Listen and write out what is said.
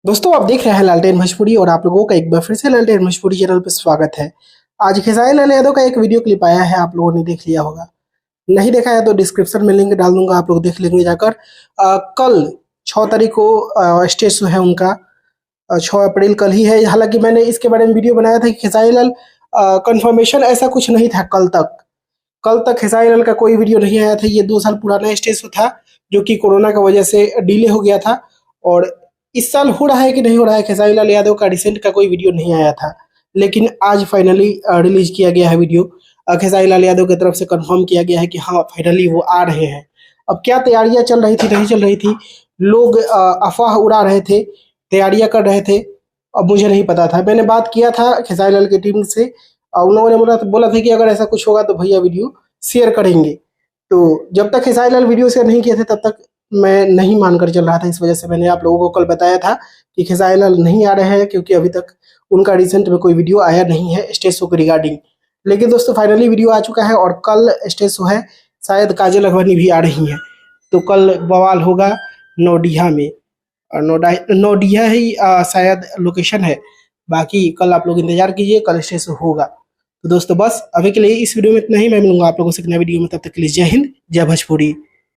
दोस्तों आप देख रहे हैं लालटेन भोजपुरी और आप लोगों का एक बार फिर से लालटेन भोजपुरी चैनल पर स्वागत है। आज खेसारी लाल यादव का एक वीडियो क्लिप आया है, आप लोगों ने देख लिया होगा। नहीं देखा है तो डिस्क्रिप्शन में लिंक डाल दूंगा, आप लोग देख लेंगे जाकर। कल 6 तारीख को स्टेज शो है उनका। 6 अप्रैल कल ही है। हालांकि मैंने इसके बारे में वीडियो बनाया था कि खेसारी लाल कंफर्मेशन ऐसा कुछ नहीं था। कल तक खेसारी लाल का कोई वीडियो नहीं आया था। ये 2 साल पुराना स्टेज शो था जो कि कोरोना की वजह से डिले हो गया था। और इस साल हो रहा है कि नहीं हो रहा है, खेसारी लाल यादव का रिसेंट का कोई वीडियो नहीं आया था, लेकिन आज फाइनली रिलीज किया गया है वीडियो। खेसारी लाल यादव की तरफ से कंफर्म किया गया है कि हाँ फाइनली वो आ रहे हैं। अब क्या तैयारियां चल रही थी नहीं चल रही थी, लोग अफवाह उड़ा रहे थे, तैयारियां कर रहे थे। अब मुझे नहीं पता था। मैंने बात किया था खेसारी लाल की टीम से और उन लोगों ने बोला था कि अगर ऐसा कुछ होगा तो भैया वीडियो शेयर करेंगे। तो जब तक खेसारी लाल वीडियो शेयर नहीं किए थे तब तक मैं नहीं मानकर चल रहा था। इस वजह से मैंने आप लोगों को कल बताया था कि खेसारी लाल नहीं आ रहे हैं, क्योंकि अभी तक उनका रिसेंट में कोई वीडियो आया नहीं है स्टेज शो के रिगार्डिंग। लेकिन दोस्तों फाइनली वीडियो आ चुका है और कल स्टेज शो है। शायद काजल अगवानी भी आ रही हैं, तो कल बवाल होगा नोडिया में। और नोडिया ही शायद लोकेशन है। बाकी कल आप लोग इंतजार कीजिए, कल स्टेज शो होगा। तो दोस्तों बस अभी के लिए इस वीडियो में इतना ही। मैं मिलूंगा आप लोगों से एक नए वीडियो में, तब तक के लिए जय हिंद जय भोजपुरी।